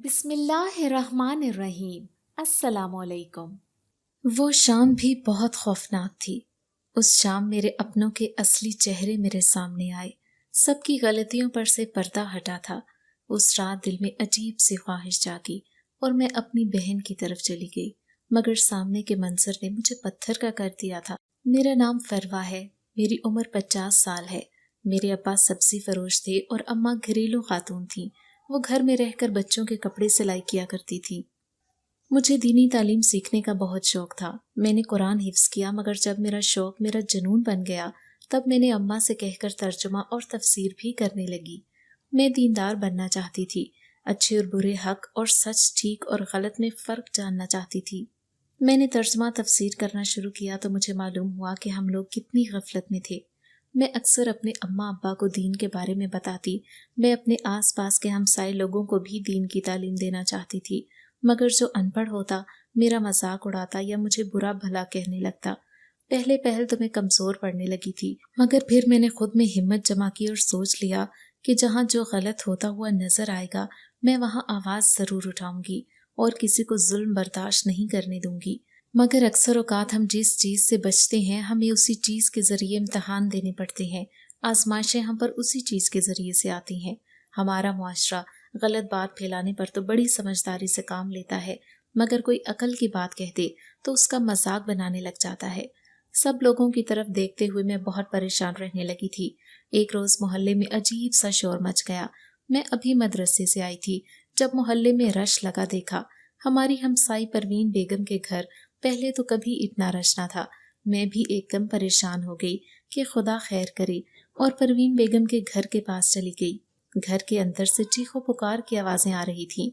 بسم اللہ الرحمن الرحیم۔ السلام علیکم۔ وہ شام بھی بہت خوفناک تھی۔ اس شام میرے اپنوں کے اصلی چہرے میرے سامنے آئے۔ سب کی غلطیوں پر سے پردہ ہٹا تھا۔ اس رات دل میں عجیب سی خواہش جاگی اور میں اپنی بہن کی طرف چلی گئی، مگر سامنے کے منظر نے مجھے پتھر کا کر دیا تھا۔ میرا نام فروا ہے، میری عمر 50 سال ہے۔ میرے ابا سبزی فروش تھے اور اماں گھریلو خاتون تھیں۔ وہ گھر میں رہ کر بچوں کے کپڑے سلائی کیا کرتی تھی۔ مجھے دینی تعلیم سیکھنے کا بہت شوق تھا۔ میں نے قرآن حفظ کیا، مگر جب میرا شوق میرا جنون بن گیا تب میں نے اماں سے کہہ کر ترجمہ اور تفسیر بھی کرنے لگی۔ میں دیندار بننا چاہتی تھی، اچھے اور برے، حق اور سچ، ٹھیک اور غلط میں فرق جاننا چاہتی تھی۔ میں نے ترجمہ تفسیر کرنا شروع کیا تو مجھے معلوم ہوا کہ ہم لوگ کتنی غفلت میں تھے۔ میں اکثر اپنے اماں ابا کو دین کے بارے میں بتاتی۔ میں اپنے آس پاس کے ہمسائے لوگوں کو بھی دین کی تعلیم دینا چاہتی تھی، مگر جو ان پڑھ ہوتا میرا مذاق اڑاتا یا مجھے برا بھلا کہنے لگتا۔ پہل تو میں کمزور پڑنے لگی تھی، مگر پھر میں نے خود میں ہمت جمع کی اور سوچ لیا کہ جہاں جو غلط ہوتا ہوا نظر آئے گا میں وہاں آواز ضرور اٹھاؤں گی اور کسی کو ظلم برداشت نہیں کرنے دوں گی۔ مگر اکثر اوقات ہم جس چیز سے بچتے ہیں ہمیں اسی چیز کے ذریعے امتحان دینے پڑتے ہیں۔ آزمائشیں ہم پر اسی چیز کے ذریعے سے آتی ہیں۔ ہمارا معاشرہ غلط بات پھیلانے پر تو بڑی سمجھداری سے کام لیتا ہے، مگر کوئی عقل کی بات کہہ دے تو اس کا مذاق بنانے لگ جاتا ہے۔ سب لوگوں کی طرف دیکھتے ہوئے میں بہت پریشان رہنے لگی تھی۔ ایک روز محلے میں عجیب سا شور مچ گیا۔ میں ابھی مدرسے سے آئی تھی جب محلے میں رش لگا دیکھا۔ ہماری ہمسائی پروین بیگم کے گھر پہلے تو کبھی اتنا رش نہ تھا۔ میں بھی ایک دم پریشان ہو گئی کہ خدا خیر کرے اور پروین بیگم کے گھر کے پاس چلی گئی۔ گھر کے اندر سے چیخو پکار کی آوازیں آ رہی تھیں،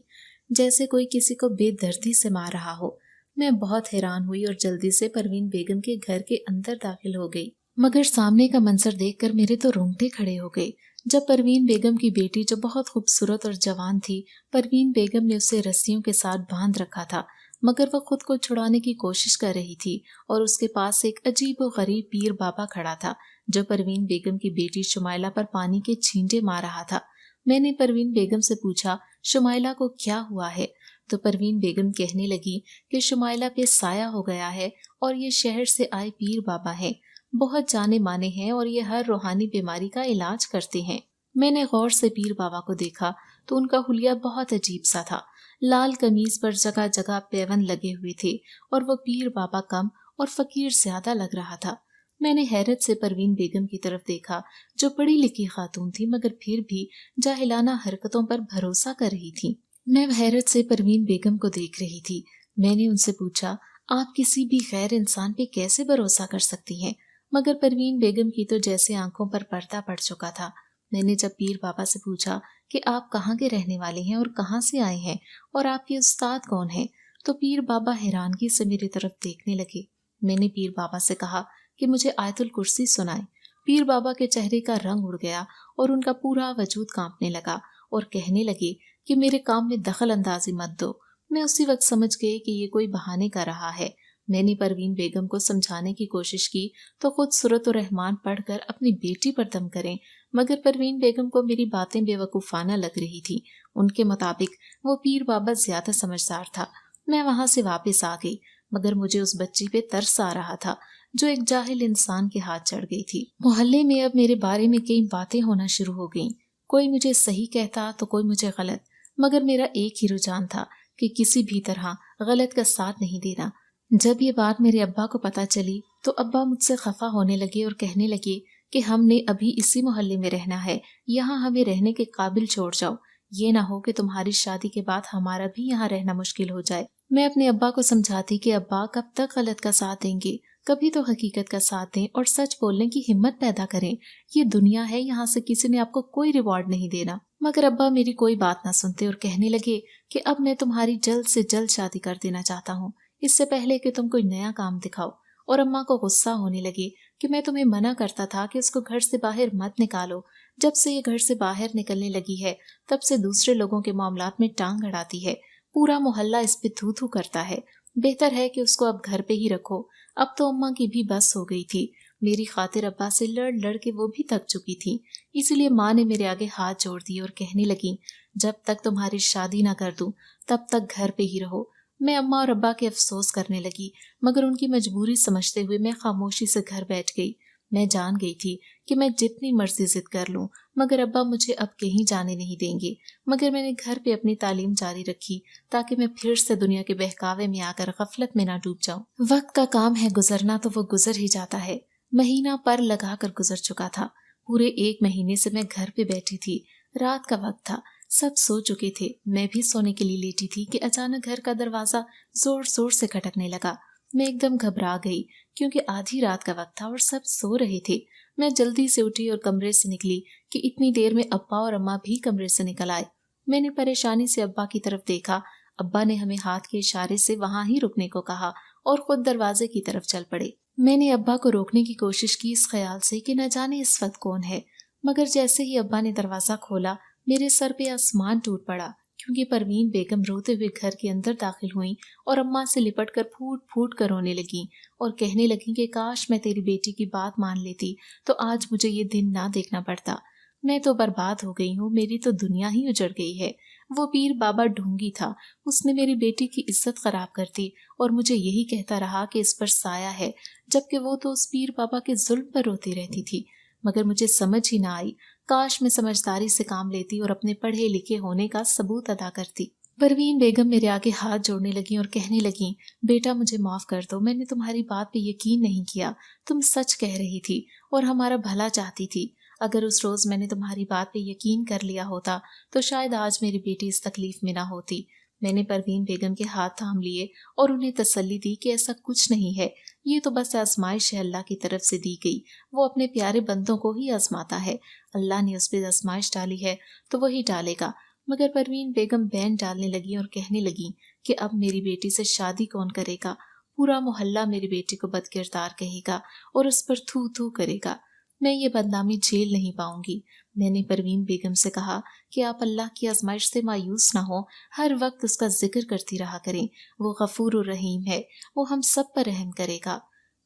جیسے کوئی کسی کو بے دردی سے مار رہا ہو۔ میں بہت حیران ہوئی اور جلدی سے پروین بیگم کے گھر کے اندر داخل ہو گئی، مگر سامنے کا منظر دیکھ کر میرے تو رونگٹے کھڑے ہو گئے۔ جب پروین بیگم کی بیٹی، جو بہت خوبصورت اور جوان تھی، پروین بیگم نے اسے رسیوں کے ساتھ باندھ رکھا تھا، مگر وہ خود کو چھڑانے کی کوشش کر رہی تھی اور اس کے پاس ایک عجیب و غریب پیر بابا کھڑا تھا جو پروین بیگم کی بیٹی شمائلہ پر پانی کے چھینٹے مار رہا تھا۔ میں نے پروین بیگم سے پوچھا شمائلہ کو کیا ہوا ہے، تو پروین بیگم کہنے لگی کہ شمائلہ پہ سایہ ہو گیا ہے اور یہ شہر سے آئے پیر بابا ہیں، بہت جانے مانے ہیں اور یہ ہر روحانی بیماری کا علاج کرتے ہیں۔ میں نے غور سے پیر بابا کو دیکھا تو ان کا حلیہ بہت عجیب سا تھا۔ لال قمیض پر جگہ جگہ پیوند لگے ہوئے تھے اور وہ پیر بابا کم اور فقیر زیادہ لگ رہا تھا۔ میں نے حیرت سے پروین بیگم کی طرف دیکھا جو پڑھی لکھی خاتون تھی مگر پھر بھی جاہلانہ حرکتوں پر بھروسہ کر رہی تھی۔ میں حیرت سے پروین بیگم کو دیکھ رہی تھی۔ میں نے ان سے پوچھا آپ کسی بھی غیر انسان پہ کیسے بھروسہ کر سکتی ہیں، مگر پروین بیگم کی تو جیسے آنکھوں پر پردہ پڑ چکا تھا۔ میں نے جب پیر بابا سے پوچھا کہ آپ کہاں کے رہنے والے ہیں اور کہاں سے آئے ہیں اور آپ کے استاد کون ہیں، تو پیر بابا حیرانگی سے میری طرف دیکھنے لگے۔ میں نے پیر بابا سے کہا کہ مجھے آیت الکرسی سنائیں۔ پیر بابا کے چہرے کا رنگ اڑ گیا اور ان کا پورا وجود کانپنے لگا اور کہنے لگے کہ میرے کام میں دخل اندازی مت دو۔ میں اسی وقت سمجھ گئی کہ یہ کوئی بہانے کر رہا ہے۔ میں نے پروین بیگم کو سمجھانے کی کوشش کی تو خود سورۃ الرحمن پڑھ کر اپنی بیٹی پر دم کریں، مگر پروین بیگم کو میری باتیں بے وقوفانہ لگ رہی تھی۔ ان کے مطابق وہ پیر بابا زیادہ سمجھدار تھا۔ میں وہاں سے واپس آ گئی، مگر مجھے اس بچی پہ ترس آ رہا تھا جو ایک جاہل انسان کے ہاتھ چڑھ گئی تھی۔ محلے میں اب میرے بارے میں کئی باتیں ہونا شروع ہو گئیں، کوئی مجھے صحیح کہتا تو کوئی مجھے غلط، مگر میرا ایک ہی رجحان تھا کہ کسی بھی طرح غلط کا ساتھ نہیں دینا۔ جب یہ بات میرے ابا کو پتہ چلی تو ابا مجھ سے خفا ہونے لگے اور کہنے لگے کہ ہم نے ابھی اسی محلے میں رہنا ہے، یہاں ہمیں رہنے کے قابل چھوڑ جاؤ، یہ نہ ہو کہ تمہاری شادی کے بعد ہمارا بھی یہاں رہنا مشکل ہو جائے۔ میں اپنے ابا کو سمجھاتی کہ ابا کب تک غلط کا ساتھ دیں گے، کبھی تو حقیقت کا ساتھ دیں اور سچ بولنے کی ہمت پیدا کریں۔ یہ دنیا ہے، یہاں سے کسی نے آپ کو کوئی ریوارڈ نہیں دینا۔ مگر ابا میری کوئی بات نہ سنتے اور کہنے لگے کہ اب میں تمہاری جلد سے جلد شادی کر دینا چاہتا ہوں، اس سے پہلے کہ تم کوئی نیا کام دکھاؤ۔ اور اماں کو غصہ ہونے لگے کہ میں تمہیں منع کرتا تھا کہ اس کو گھر سے باہر مت نکالو، جب سے یہ گھر سے باہر نکلنے لگی ہے تب سے دوسرے لوگوں کے معاملات میں ٹانگ اڑاتی ہے، پورا محلہ اس پہ تھو تھو کرتا ہے، بہتر ہے کہ اس کو اب گھر پہ ہی رکھو۔ اب تو اماں کی بھی بس ہو گئی تھی، میری خاطر ابا سے لڑ لڑ کے وہ بھی تھک چکی تھی، اسی لیے ماں نے میرے آگے ہاتھ جوڑ دیے اور کہنے لگی جب تک تمہاری شادی نہ کر دوں تب تک گھر پہ ہی رہو۔ میں اماں اور ابا کے افسوس کرنے لگی، مگر ان کی مجبوری سمجھتے ہوئے میں خاموشی سے گھر بیٹھ گئی۔ میں جان گئی تھی کہ میں جتنی مرضی ضد کر لوں مگر ابا مجھے اب کہیں جانے نہیں دیں گے، مگر میں نے گھر پہ اپنی تعلیم جاری رکھی تاکہ میں پھر سے دنیا کے بہکاوے میں آ کر غفلت میں نہ ڈوب جاؤں۔ وقت کا کام ہے گزرنا تو وہ گزر ہی جاتا ہے۔ مہینہ پر لگا کر گزر چکا تھا۔ پورے 1 مہینے سے میں گھر پہ بیٹھی تھی۔ رات کا وقت تھا، سب سو چکے تھے، میں بھی سونے کے لیے لیٹی تھی کہ اچانک گھر کا دروازہ زور زور سے کھٹکنے لگا۔ میں ایک دم گھبرا گئی کیونکہ آدھی رات کا وقت تھا اور سب سو رہے تھے۔ میں جلدی سے اٹھی اور کمرے سے نکلی کہ اتنی دیر میں ابا اور اماں بھی کمرے سے نکل آئے۔ میں نے پریشانی سے ابا کی طرف دیکھا۔ ابا نے ہمیں ہاتھ کے اشارے سے وہاں ہی رکنے کو کہا اور خود دروازے کی طرف چل پڑے۔ میں نے ابا کو روکنے کی کوشش کی اس خیال سے کہ نہ جانے اس وقت کون ہے، مگر جیسے ہی ابا نے دروازہ کھولا میرے سر پہ آسمان ٹوٹ پڑا، کیونکہ پروین بیگم روتے ہوئے گھر کے اندر داخل ہوئیں اور اماں سے لپٹ کر پھوٹ پھوٹ کر رونے لگیں اور کہنے لگیں کہ کاش میں تیری بیٹی کی بات مان لیتی تو آج مجھے یہ دن نہ دیکھنا پڑتا۔ میں تو برباد ہو گئی ہوں، میری تو دنیا ہی اجڑ گئی ہے۔ وہ پیر بابا ڈھونگی تھا، اس نے میری بیٹی کی عزت خراب کر دی اور مجھے یہی کہتا رہا کہ اس پر سایہ ہے، جبکہ وہ تو اس پیر بابا کے ظلم پر روتی رہتی تھی۔ مگر مجھے سمجھ ہی نہ آئی، کاش میں سمجھداری سے کام لیتی اور اپنے پڑھے لکھے ہونے کا ثبوت ادا کرتی۔ پروین بیگم میرے آگے ہاتھ جوڑنے لگیں اور کہنے لگیں بیٹا مجھے معاف کر دو، میں نے تمہاری بات پہ یقین نہیں کیا، تم سچ کہہ رہی تھی اور ہمارا بھلا چاہتی تھی۔ اگر اس روز میں نے تمہاری بات پہ یقین کر لیا ہوتا تو شاید آج میری بیٹی اس تکلیف میں نہ ہوتی۔ میں نے پروین بیگم کے ہاتھ تھام لیے اور انہیں تسلی دی کہ ایسا کچھ نہیں ہے، یہ تو بس آزمائش ہے اللہ کی طرف سے دی گئی، وہ اپنے پیارے بندوں کو ہی آزماتا ہے، اللہ نے اس پہ آزمائش ڈالی ہے تو وہی ڈالے گا۔ مگر پروین بیگم بین ڈالنے لگی اور کہنے لگی کہ اب میری بیٹی سے شادی کون کرے گا؟ پورا محلہ میری بیٹی کو بد کردار کہے گا اور اس پر تھو تھو کرے گا، میں یہ بدنامی جھیل نہیں پاؤں گی۔ میں نے پروین بیگم سے کہا کہ آپ اللہ کی آزمائش سے مایوس نہ ہوں، ہر وقت اس کا ذکر کرتی رہا کریں، وہ غفور الرحیم ہے، وہ ہم سب پر رحم کرے گا۔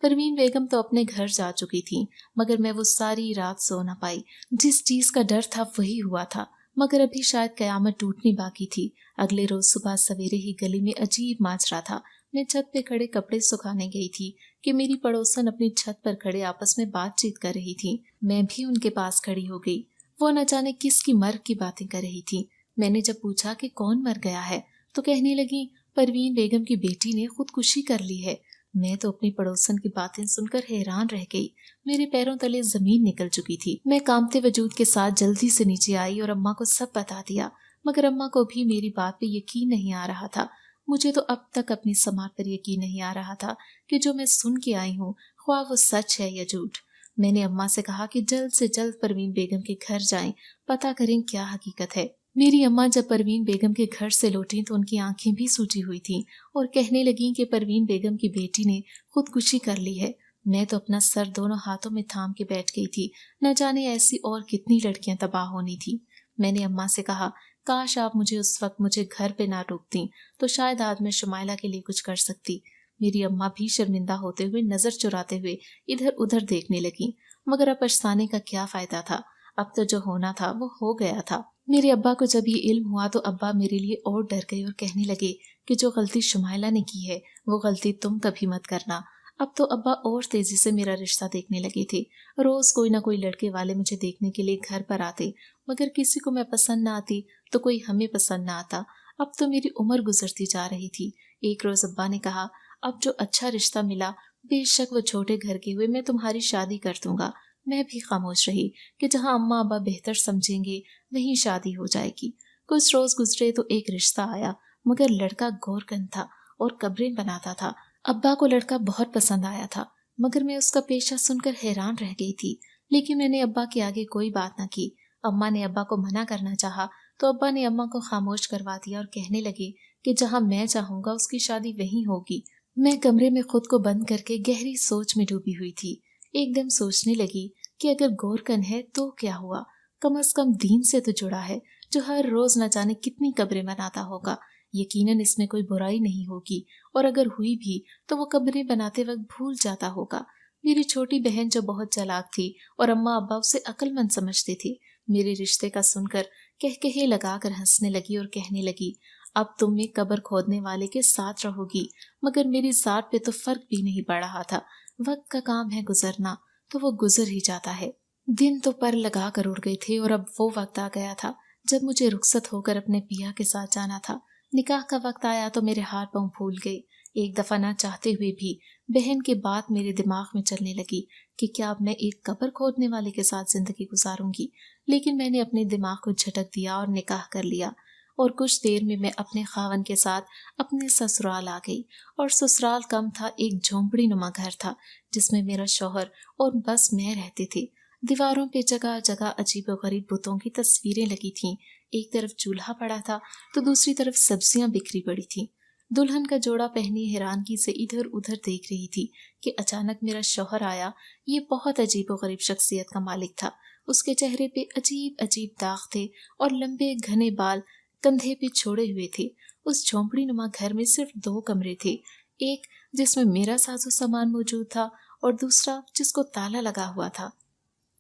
پروین بیگم تو اپنے گھر جا چکی تھیں، مگر میں وہ ساری رات سو نہ پائی۔ جس چیز کا ڈر تھا وہی ہوا تھا، مگر ابھی شاید قیامت ٹوٹنی باقی تھی۔ اگلے روز صبح سویرے ہی گلی میں عجیب ماجرا تھا۔ میں چھت پہ کھڑے کپڑے سکھانے گئی تھی کہ میری پڑوسن اپنی چھت پر کھڑے آپس میں بات چیت کر رہی تھی۔ میں بھی ان کے پاس کھڑی ہو گئی۔ وہ نہ جانے کس کی مرگ کی باتیں کر رہی تھی۔ میں نے جب پوچھا کہ کون مر گیا ہے تو کہنے لگی پروین بیگم کی بیٹی نے خودکشی کر لی ہے۔ میں تو اپنی پڑوسن کی باتیں سن کر حیران رہ گئی، میرے پیروں تلے زمین نکل چکی تھی۔ میں کامتے وجود کے ساتھ جلدی سے نیچے آئی اور اماں کو سب بتا دیا، مگر اماں کو بھی میری بات پہ یقین نہیں آ رہا تھا۔ مجھے تو اب تک اپنی سماعت پر یقین نہیں آ رہا تھا کہ جو میں سن کے آئی ہوں خواہ وہ سچ ہے یا جھوٹ۔ میں نے اماں سے کہا کہ جلد سے جلد پروین بیگم کے گھر جائیں، پتہ کریں کیا حقیقت ہے۔ میری اماں جب پروین بیگم کے گھر سے لوٹیں تو ان کی آنکھیں بھی سوجی ہوئی تھیں اور کہنے لگیں کہ پروین بیگم کی بیٹی نے خودکشی کر لی ہے۔ میں تو اپنا سر دونوں ہاتھوں میں تھام کے بیٹھ گئی تھی، نہ جانے ایسی اور کتنی لڑکیاں تباہ ہونی تھیں۔ میں نے اماں سے کہا کاش آپ اس وقت مجھے گھر پہ نہ روکتیں تو شاید آج میں شمائلہ کے لیے کچھ کر سکتی۔ میری اماں بھی شرمندہ ہوتے ہوئے نظر چراتے ہوئے ادھر ادھر دیکھنے لگیں، مگر اب پچھتانے کا کیا فائدہ تھا، اب تو جو ہونا تھا وہ ہو گیا تھا۔ میرے ابا کو جب یہ علم ہوا تو ابا میرے لیے اور ڈر گئے اور کہنے لگے کہ جو غلطی شمائلہ نے کی ہے وہ غلطی تم کبھی مت کرنا۔ اب تو ابا اور تیزی سے میرا رشتہ دیکھنے لگے تھے۔ روز کوئی نہ کوئی لڑکے والے مجھے دیکھنے کے لیے گھر پر آتے، مگر کسی کو میں پسند نہ آتی تو کوئی ہمیں پسند نہ آتا۔ اب تو میری عمر گزرتی جا رہی تھی۔ ایک روز ابا نے کہا اب جو اچھا رشتہ ملا بے شک وہ چھوٹے گھر کے ہوئے، میں تمہاری شادی کر دوں گا۔ میں بھی خاموش رہی کہ جہاں اماں ابا بہتر سمجھیں گے وہیں شادی ہو جائے گی۔ کچھ روز گزرے تو ایک رشتہ آیا، مگر لڑکا گورکن تھا اور قبریں بناتا تھا۔ ابا کو لڑکا بہت پسند آیا تھا، مگر میں اس کا پیشہ سن کر حیران رہ گئی تھی، لیکن میں نے ابا کے آگے کوئی بات نہ کی۔ اماں نے ابا کو منع کرنا چاہا تو ابا نے اماں کو خاموش کروا دیا اور کہنے لگے کہ جہاں میں چاہوں گا اس کی شادی وہیں ہوگی۔ میں کمرے میں خود کو بند کر کے گہری سوچ میں ڈوبی ہوئی تھی۔ ایک دم سوچنے لگی کہ اگر گورکن ہے تو کیا ہوا، کم از کم دین سے تو جڑا ہے، جو ہر روز نہ جانے کتنی قبریں بناتا ہوگا، یقیناً اس میں کوئی برائی نہیں ہوگی، اور اگر ہوئی بھی تو وہ قبریں بناتے وقت بھول جاتا ہوگا۔ میری چھوٹی بہن جو بہت چالاک تھی اور اماں ابا اسے عقل مند سمجھتی تھی، میرے رشتے کا سن کر کہکہے لگا کر ہنسنے لگی اور کہنے لگی، اب تم میں قبر کھودنے والے کے ساتھ رہو گی۔ مگر میری ذات پہ تو فرق بھی نہیں پڑ رہا تھا۔ وقت کا کام ہے گزرنا، تو وہ گزر ہی جاتا ہے۔ دن تو پر لگا کر اڑ گئے تھے اور اب وہ وقت آ گیا تھا جب مجھے رخصت ہو کر اپنے پیا کے ساتھ جانا تھا۔ نکاح کا وقت آیا تو میرے ہاتھ پاؤں پھول گئے۔ ایک دفعہ نہ چاہتے ہوئے بھی بہن کی بات میرے دماغ میں چلنے لگی کہ کیا اب میں ایک قبر کھودنے والے کے ساتھ زندگی گزاروں گی، لیکن میں نے اپنے دماغ کو جھٹک دیا اور نکاح کر لیا، اور کچھ دیر میں اپنے خاوند کے ساتھ اپنے سسرال آ گئی۔ اور سسرال کم تھا، ایک جھونپڑی نما گھر تھا جس میں میرا شوہر اور بس میں رہتے تھے۔ دیواروں پہ جگہ جگہ عجیب و غریب بتوں کی تصویریں لگی تھیں۔ ایک طرف چولہا پڑا تھا تو دوسری طرف سبزیاں بکھری پڑی تھیں۔ دلہن کا جوڑا پہنی حیرانگی سے ادھر ادھر دیکھ رہی تھی کہ اچانک میرا شوہر آیا۔ یہ بہت عجیب و غریب شخصیت کا مالک تھا۔ اس کے چہرے پہ عجیب عجیب داغ تھے اور لمبے گھنے بال کندھے پہ چھوڑے ہوئے تھے۔ اس جھونپڑی نما گھر میں صرف 2 کمرے تھے، ایک جس میں میرا ساز و سامان موجود تھا اور دوسرا جس کو تالا لگا ہوا تھا۔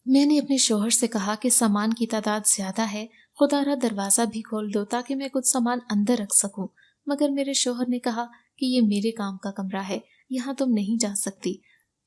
میں نے اپنے شوہر سے کہا کہ سامان کی تعداد زیادہ ہے، خدا را دروازہ بھی کھول دو تاکہ میں کچھ سامان اندر رکھ سکوں، مگر میرے شوہر نے کہا کہ یہ میرے کام کا کمرہ ہے، یہاں تم نہیں جا سکتی۔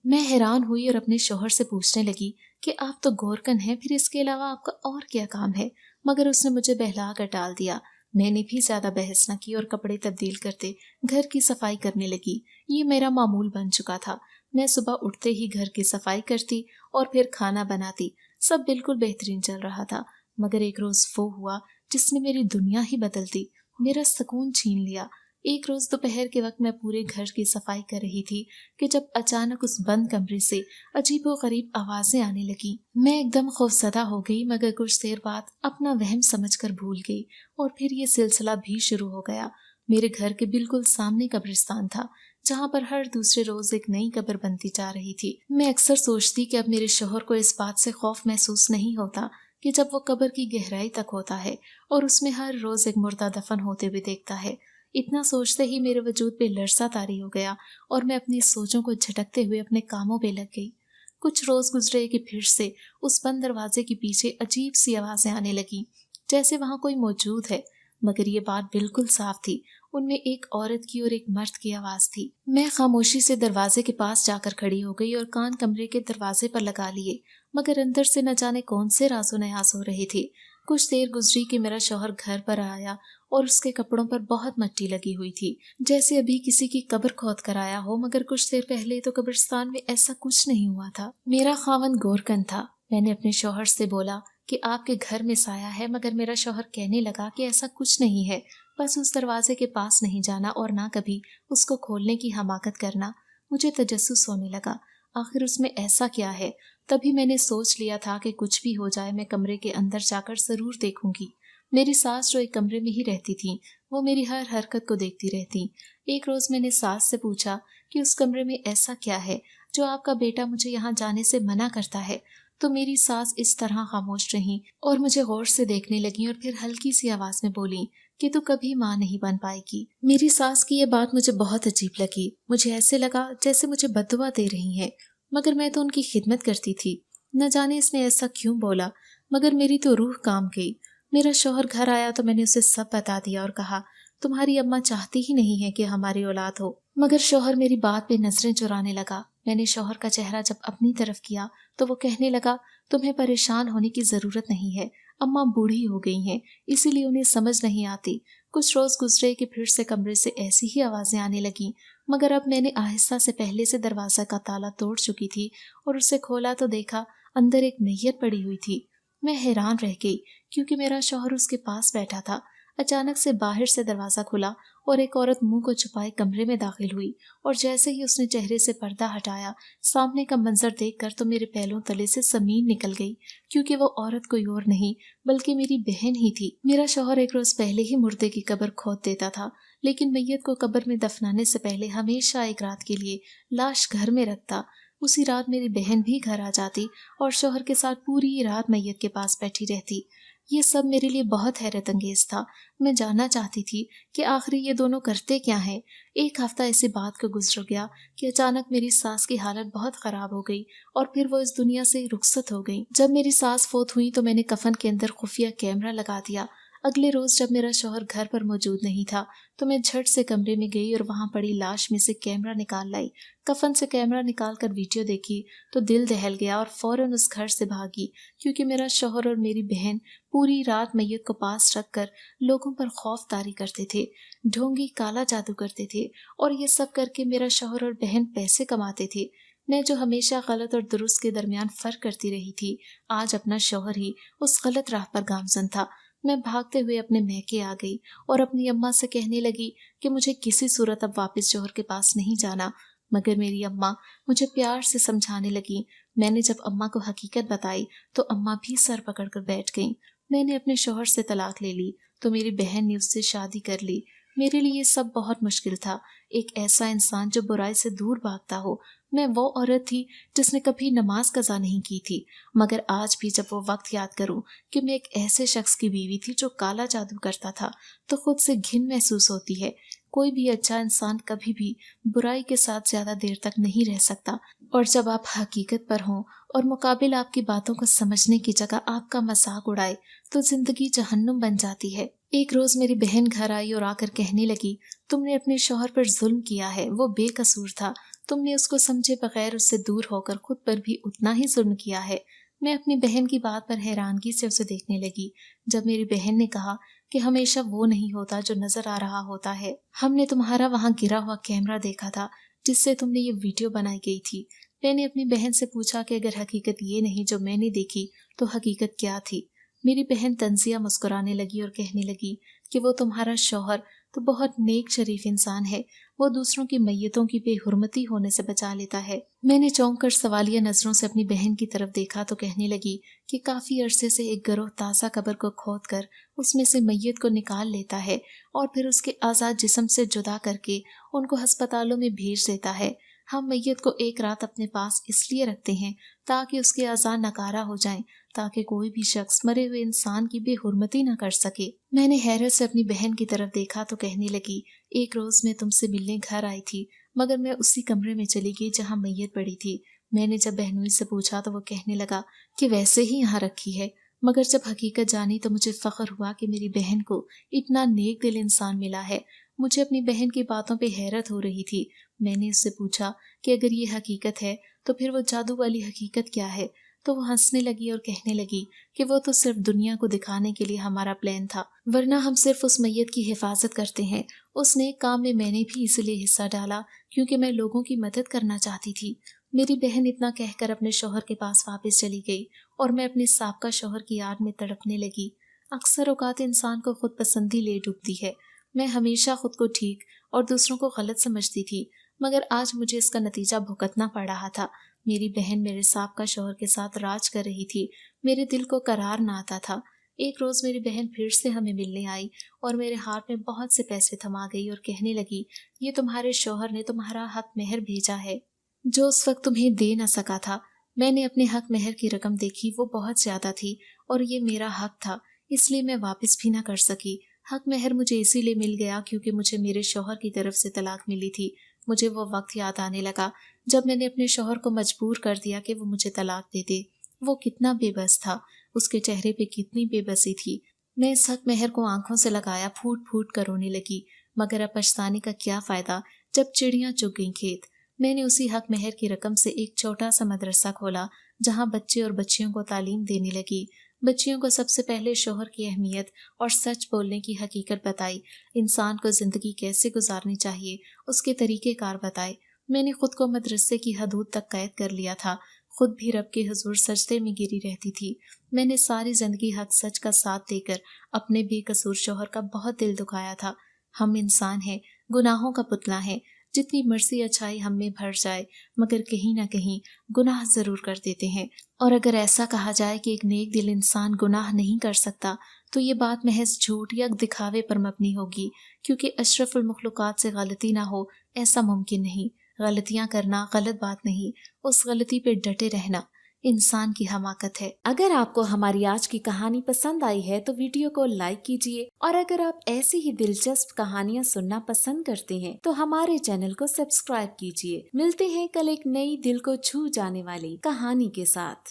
میں حیران ہوئی اور اپنے شوہر سے پوچھنے لگی کہ آپ تو گورکن ہیں، پھر اس کے علاوہ آپ کا اور کیا کام ہے؟ مگر اس نے مجھے بہلا کر ٹال دیا۔ میں نے بھی زیادہ بحث نہ کی اور کپڑے تبدیل کرتے گھر کی صفائی کرنے لگی۔ یہ میرا معمول بن چکا تھا۔ میں صبح اٹھتے ہی گھر کی صفائی کرتی اور پھر کھانا بناتی۔ سب بالکل بہترین چل رہا تھا، مگر ایک روز وہ ہوا جس نے میری دنیا ہی بدل دی، میرا سکون چھین لیا۔ ایک روز دوپہر کے وقت میں پورے گھر کی صفائی کر رہی تھی کہ جب اچانک اس بند کمرے سے عجیب و غریب آوازیں آنے لگیں۔ میں ایک دم خوفزدہ ہو گئی، مگر کچھ دیر بعد اپنا وہم سمجھ کر بھول گئی، اور پھر یہ سلسلہ بھی شروع ہو گیا۔ میرے گھر کے بالکل سامنے قبرستان تھا جہاں پر ہر دوسرے روز ایک نئی قبر بنتی جا رہی تھی۔ میں اکثر سوچتی کہ اب میرے شوہر کو اس بات سے خوف محسوس نہیں ہوتا کہ جب وہ قبر کی گہرائی تک ہوتا ہے اور اس میں ہر روز ایک مردہ دفن ہوتے ہوئے دیکھتا ہے۔ اتنا سوچتے ہی میرے وجود پہ لرزہ طاری ہو گیا اور میں اپنی سوچوں کو جھٹکتے ہوئے اپنے کاموں پہ لگ گئی۔ کچھ روز گزرے کہ پھر سے اس بند دروازے کے پیچھے عجیب سی آوازیں آنے لگیں، جیسے وہاں کوئی موجود ہے، مگر یہ بات بالکل صاف تھی، ان میں ایک عورت کی اور ایک مرد کی آواز تھی۔ میں خاموشی سے دروازے کے پاس جا کر کھڑی ہو گئی اور کان کمرے کے دروازے پر لگا لیے، مگر اندر سے نہ جانے کون سے راز و نیاز ہو رہے تھے۔ کچھ دیر گزری کہ میرا شوہر گھر پر آیا اور اس کے کپڑوں پر بہت مٹی لگی ہوئی تھی، جیسے ابھی کسی کی قبر کھود کر آیا ہو، مگر کچھ دیر پہلے تو قبرستان میں ایسا کچھ نہیں ہوا تھا۔ میرا خاوند گورکن تھا۔ میں نے اپنے شوہر سے بولا کہ آپ کے گھر میں سایہ ہے، مگر میرا شوہر کہنے لگا کہ ایسا کچھ نہیں ہے، بس اس دروازے کے پاس نہیں جانا اور نہ کبھی اس کو کھولنے کی حماقت کرنا۔ مجھے تجسس ہونے لگا، آخر اس میں ایسا کیا ہے؟ تبھی میں نے سوچ لیا تھا کہ کچھ بھی ہو جائے میں کمرے کے اندر جا کر ضرور دیکھوں گی۔ میری ساس جو ایک کمرے میں ہی رہتی تھیں، وہ میری ہر حرکت کو دیکھتی رہتی۔ ایک روز میں نے ساس سے پوچھا کہ اس کمرے میں ایسا کیا ہے جو آپ کا بیٹا مجھے یہاں جانے سے منع کرتا ہے، تو میری ساس اس طرح خاموش رہیں اور مجھے غور سے دیکھنے لگیں اور پھر ہلکی سی آواز میں بولیں کہ تو کبھی ماں نہیں بن پائے گی۔ میری ساس کی یہ بات مجھے بہت عجیب لگی، مجھے ایسے لگا جیسے مجھے بد دعا دے رہی ہیں، مگر میں تو ان کی خدمت کرتی تھی، نہ جانے اس نے ایسا کیوں بولا، مگر میری تو روح کام گئی۔ میرا شوہر گھر آیا تو میں نے اسے سب بتا دیا اور کہا تمہاری اماں چاہتی ہی نہیں ہے کہ ہماری اولاد ہو، مگر شوہر میری بات پہ نظریں چرانے لگا۔ میں نے شوہر کا چہرہ جب اپنی طرف کیا تو وہ کہنے لگا تمہیں پریشان ہونے کی ضرورت نہیں ہے، اماں بوڑھی ہو گئی ہیں، اسی لیے انہیں سمجھ نہیں آتی۔ کچھ روز گزرے کہ پھر سے کمرے سے ایسی ہی آوازیں آنے لگیں، مگر اب میں نے آہستہ سے پہلے سے دروازہ کا تالا توڑ چکی تھی اور اسے کھولا تو دیکھا اندر ایک میت پڑی ہوئی تھی۔ میں حیران رہ گئی کیونکہ میرا شوہر اس کے پاس بیٹھا تھا۔ اچانک سے باہر سے دروازہ کھلا اور ایک عورت منہ کو چھپائے کمرے میں داخل ہوئی، اور جیسے ہی اس نے چہرے سے پردہ ہٹایا، سامنے کا منظر دیکھ کر تو میرے پیروں تلے سے زمین نکل گئی، کیونکہ وہ عورت کوئی اور نہیں بلکہ میری بہن ہی تھی۔ میرا شوہر ایک روز پہلے ہی مردے کی قبر کھود دیتا تھا، لیکن میت کو قبر میں دفنانے سے پہلے ہمیشہ ایک رات کے لیے لاش گھر میں رکھتا۔ اسی رات میری بہن بھی گھر آ جاتی اور شوہر کے ساتھ پوری رات میت کے پاس بیٹھی رہتی۔ یہ سب میرے لیے بہت حیرت انگیز تھا۔ میں جاننا چاہتی تھی کہ آخر یہ دونوں کرتے کیا ہیں۔ ایک ہفتہ ایسی بات کو گزر گیا کہ اچانک میری ساس کی حالت بہت خراب ہو گئی اور پھر وہ اس دنیا سے رخصت ہو گئی۔ جب میری ساس فوت ہوئی تو میں نے کفن کے اندر خفیہ کیمرہ لگا دیا۔ اگلے روز جب میرا شوہر گھر پر موجود نہیں تھا تو میں جھٹ سے کمرے میں گئی اور وہاں پڑی لاش میں سے کیمرہ نکال لائی۔ کفن سے کیمرہ نکال کر ویڈیو دیکھی تو دل دہل گیا اور فوراً اس گھر سے بھاگی، کیونکہ میرا شوہر اور میری بہن پوری رات میت کو پاس رکھ کر لوگوں پر خوف طاری کرتے تھے، ڈھونگی کالا جادو کرتے تھے، اور یہ سب کر کے میرا شوہر اور بہن پیسے کماتے تھے۔ میں جو ہمیشہ غلط اور درست کے درمیان فرق کرتی رہی تھی، آج اپنا شوہر ہی اس غلط راہ پر گامزن تھا۔ میں بھاگتے ہوئے اپنے میکے آ گئی اور اپنی اماں سے کہنے لگی کہ مجھے کسی صورت اب واپس شوہر کے پاس نہیں جانا، مگر میری اماں مجھے پیار سے سمجھانے لگی۔ میں نے جب اماں کو حقیقت بتائی تو اماں بھی سر پکڑ کر بیٹھ گئیں۔ میں نے اپنے شوہر سے طلاق لے لی تو میری بہن نے اس سے شادی کر لی۔ میرے لیے یہ سب بہت مشکل تھا، ایک ایسا انسان جو برائی سے دور بھاگتا ہو۔ میں وہ عورت تھی جس نے کبھی نماز قضا نہیں کی تھی، مگر آج بھی جب وہ وقت یاد کروں کہ میں ایک ایسے شخص کی بیوی تھی جو کالا جادو کرتا تھا تو خود سے گھن محسوس ہوتی ہے۔ کوئی بھی اچھا انسان کبھی بھی برائی کے ساتھ زیادہ دیر تک نہیں رہ سکتا، اور جب آپ حقیقت پر ہوں اور مقابل آپ کی باتوں کو سمجھنے کی جگہ آپ کا مذاق اڑائے تو زندگی جہنم بن جاتی ہے۔ ایک روز میری بہن گھر آئی اور آ کر کہنے لگی، تم نے اپنے شوہر پر ظلم کیا ہے، وہ بے قصور تھا، تم نے اس کو سمجھے بغیر اس سے دور ہو کر خود پر بھی اتنا ہی ظلم کیا ہے۔ میں اپنی بہن کی بات پر حیرانگی سے اسے دیکھنے لگی۔ جب میری بہن نے کہا کہ ہمیشہ وہ نہیں ہوتا جو نظر آ رہا ہوتا ہے، ہم نے تمہارا وہاں گرا ہوا کیمرہ دیکھا تھا جس سے تم نے یہ ویڈیو بنائی گئی تھی۔ میں نے اپنی بہن سے پوچھا کہ اگر حقیقت یہ نہیں جو میں نے دیکھی تو حقیقت کیا تھی؟ میری بہن تنزیہ مسکرانے لگی اور کہنے لگی کہ وہ تمہارا شوہر تو بہت نیک شریف انسان ہے، وہ دوسروں کی میتوں کی بے حرمتی ہونے سے بچا لیتا ہے۔ میں نے چونک کر سوالیہ نظروں سے اپنی بہن کی طرف دیکھا تو کہنے لگی کہ کافی عرصے سے ایک گروہ تازہ قبر کو کھود کر اس میں سے میت کو نکال لیتا ہے اور پھر اس کے اعضاء جسم سے جدا کر کے ان کو ہسپتالوں میں بھیج دیتا ہے۔ ہم میت کو ایک رات اپنے پاس اس لیے رکھتے ہیں تاکہ اس کے اعضاء نکارہ ہو جائیں، تاکہ کوئی بھی شخص مرے ہوئے انسان کی بے حرمتی نہ کر سکے۔ میں نے حیرت سے اپنی بہن کی طرف دیکھا تو کہنے لگی، ایک روز میں تم سے ملنے گھر آئی تھی، مگر میں اسی کمرے میں چلی گئی جہاں میت پڑی تھی۔ میں نے جب بہنوئی سے پوچھا تو وہ کہنے لگا کہ ویسے ہی یہاں رکھی ہے، مگر جب حقیقت جانی تو مجھے فخر ہوا کہ میری بہن کو اتنا نیک دل انسان ملا ہے۔ مجھے اپنی بہن کی باتوں پہ حیرت ہو رہی تھی۔ میں نے اس سے پوچھا کہ اگر یہ حقیقت ہے تو پھر وہ جادو والی حقیقت کیا ہے؟ تو وہ ہنسنے لگی اور کہنے لگی کہ وہ تو صرف دنیا کو دکھانے کے لیے ہمارا پلان تھا، ورنہ ہم صرف اس میت کی حفاظت کرتے ہیں۔ اس نیک کام میں نے بھی اس لیے حصہ ڈالا کیونکہ میں لوگوں کی مدد کرنا چاہتی تھی۔ میری بہن اتنا کہہ کر اپنے شوہر کے پاس واپس چلی گئی اور میں اپنے سابقہ شوہر کی یاد میں تڑپنے لگی۔ اکثر اوقات انسان کو خود پسندی لے ڈوبتی ہے۔ میں ہمیشہ خود کو ٹھیک اور دوسروں کو غلط سمجھتی تھی، مگر آج مجھے اس کا نتیجہ بھگتنا پڑ رہا تھا۔ میری بہن میرے سابقہ شوہر کے ساتھ راج کر رہی تھی، میرے دل کو قرار نہ آتا تھا۔ ایک روز میری بہن پھر سے ہمیں ملنے آئی اور میرے ہاتھ میں بہت سے پیسے تھما گئی اور کہنے لگی، یہ تمہارے شوہر نے تمہارا حق مہر بھیجا ہے جو اس وقت تمہیں دے نہ سکا تھا۔ میں نے اپنے حق مہر کی رقم دیکھی، وہ بہت زیادہ تھی اور یہ میرا حق تھا، اس لیے میں واپس بھی نہ کر سکی۔ حق مہر مجھے اسی لیے مل گیا کیونکہ مجھے میرے شوہر کی طرف سے طلاق ملی تھی۔ مجھے وہ وقت یاد آنے لگا جب میں نے اپنے شوہر کو مجبور کر دیا کہ وہ مجھے طلاق دے دے۔ وہ کتنا بے بس تھا، اس کے چہرے پہ کتنی بے بسی تھی۔ میں اس حق مہر کو آنکھوں سے لگایا پھوٹ پھوٹ کر رونے لگی، مگر اب پچھتانے کا کیا فائدہ جب چڑیاں چگ گئیں کھیت۔ میں نے اسی حق مہر کی رقم سے ایک چھوٹا سا مدرسہ کھولا جہاں بچے اور بچیوں کو تعلیم دینے لگی۔ بچیوں کو سب سے پہلے شوہر کی اہمیت اور سچ بولنے کی حقیقت بتائی، انسان کو زندگی کیسے گزارنی چاہیے اس کے طریقہ کار بتائے۔ میں نے خود کو مدرسے کی حدود تک قید کر لیا تھا، خود بھی رب کے حضور سجدے میں گری رہتی تھی۔ میں نے ساری زندگی حق سچ کا ساتھ دے کر اپنے بے قصور شوہر کا بہت دل دکھایا تھا۔ ہم انسان ہیں، گناہوں کا پتلا ہیں، جتنی مرضی اچھائی ہم میں بھر جائے مگر کہیں نہ کہیں گناہ ضرور کر دیتے ہیں۔ اور اگر ایسا کہا جائے کہ ایک نیک دل انسان گناہ نہیں کر سکتا تو یہ بات محض جھوٹ یا دکھاوے پر مبنی ہوگی، کیونکہ اشرف المخلوقات سے غلطی نہ ہو ایسا ممکن نہیں۔ غلطیاں کرنا غلط بات نہیں، اس غلطی پہ ڈٹے رہنا انسان کی حماقت ہے۔ اگر آپ کو ہماری آج کی کہانی پسند آئی ہے تو ویڈیو کو لائک کیجیے، اور اگر آپ ایسی ہی دلچسپ کہانیاں سننا پسند کرتے ہیں تو ہمارے چینل کو سبسکرائب کیجیے۔ ملتے ہیں کل ایک نئی دل کو چھو جانے والی کہانی کے ساتھ۔